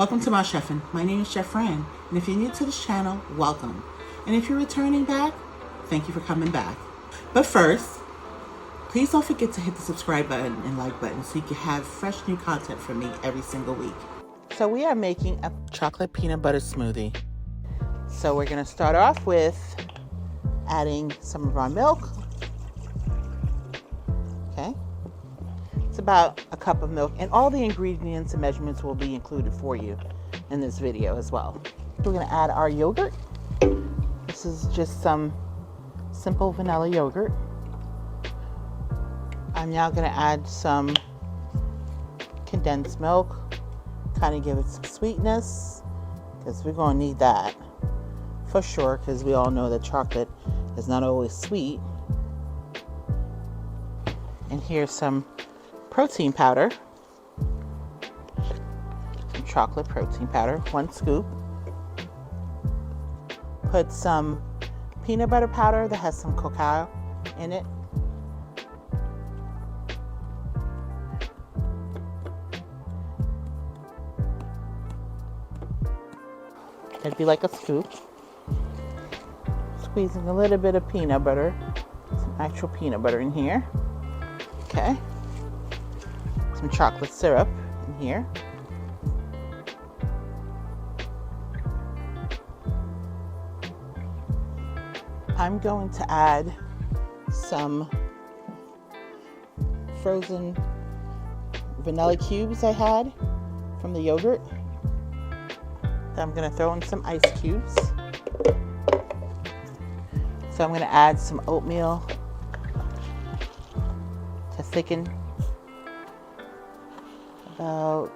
Welcome to my chefing. My name is Chef Fran, and if you're new to this channel, welcome. And if you're returning back, thank you for coming back. But first, please don't forget to hit the subscribe button and like button so you can have fresh new content from me every single week. So we are making a chocolate peanut butter smoothie. So we're going to start off with adding some of our milk. Okay. It's about a cup of milk, and all the ingredients and measurements will be included for you in this video as well. We're going to add our yogurt. This is just some simple vanilla yogurt. I'm now going to add some condensed milk, kind of give it some sweetness, because we're going to need that for sure, because we all know that chocolate is not always sweet. And here's some protein powder, some chocolate protein powder, 1 scoop. Put some peanut butter powder that has some cacao in it. That'd be like a scoop. Squeezing a little bit of peanut butter, some actual peanut butter in here. Okay. Some chocolate syrup in here. I'm going to add some frozen vanilla cubes I had from the yogurt. Then I'm going to throw in some ice cubes. So I'm going to add some oatmeal to thicken. About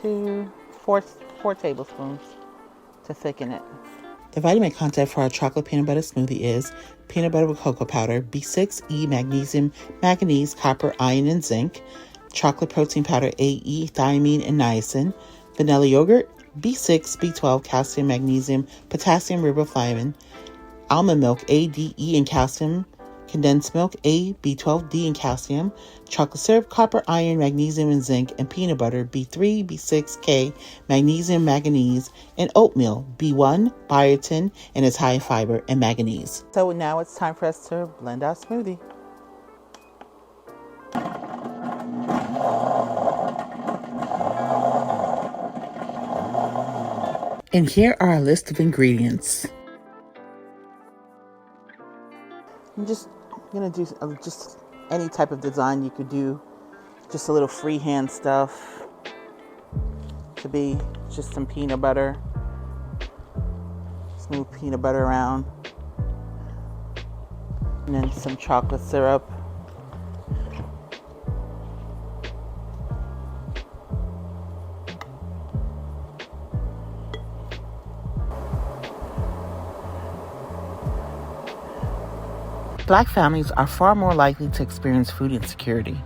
4 tablespoons to thicken it. The vitamin content for our chocolate peanut butter smoothie is peanut butter with cocoa powder, B6, E, magnesium, manganese, copper, iron, and zinc, chocolate protein powder, AE, thiamine, and niacin, vanilla yogurt, B6, B12, calcium, magnesium, potassium, riboflavin, almond milk, A, D, E, and calcium, condensed milk, A, B12, D, and calcium, chocolate syrup, copper, iron, magnesium, and zinc, and peanut butter, B3, B6, K, magnesium, manganese, and oatmeal, B1, biotin, and it's high in fiber and manganese. So now it's time for us to blend our smoothie. And here are a list of ingredients. I'm just gonna do just any type of design you could do, just a little freehand stuff. Could be just some peanut butter, smooth peanut butter around, and then some chocolate syrup. Black families are far more likely to experience food insecurity.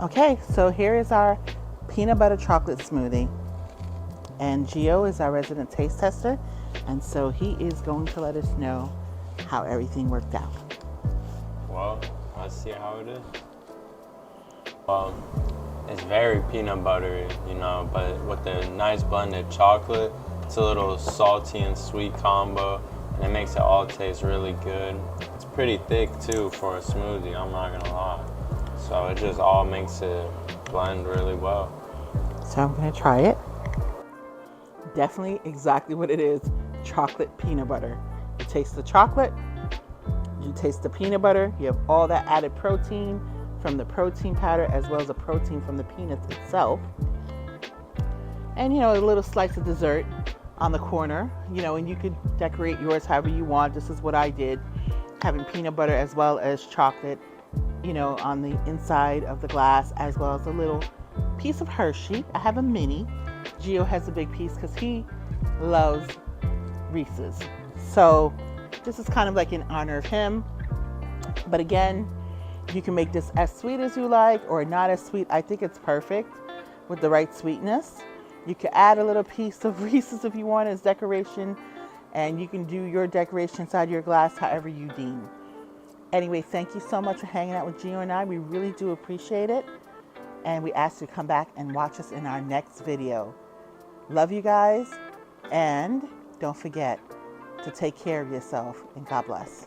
Okay, so here is our peanut butter chocolate smoothie. And Gio is our resident taste tester, and so he is going to let us know how everything worked out. Well, let's see how it is. Well, it's very peanut buttery, but with the nice blended chocolate, it's a little salty and sweet combo, and it makes it all taste really good. It's pretty thick too for a smoothie, I'm not gonna lie. So it just all makes it blend really well. So I'm gonna try it. Definitely exactly what it is, chocolate peanut butter. You taste the chocolate, you taste the peanut butter, you have all that added protein from the protein powder as well as the protein from the peanuts itself. And a little slice of dessert on the corner, and you could decorate yours however you want. This is what I did, having peanut butter as well as chocolate, on the inside of the glass, as well as a little piece of Hershey. I have a mini. Gio has a big piece because he loves Reese's. So this is kind of like in honor of him. But again, you can make this as sweet as you like or not as sweet. I think it's perfect with the right sweetness. You can add a little piece of Reese's if you want as decoration, and you can do your decoration inside your glass however you deem. Anyway, thank you so much for hanging out with Gio and I. We really do appreciate it. And we ask you to come back and watch us in our next video. Love you guys, and don't forget to take care of yourself, and God bless.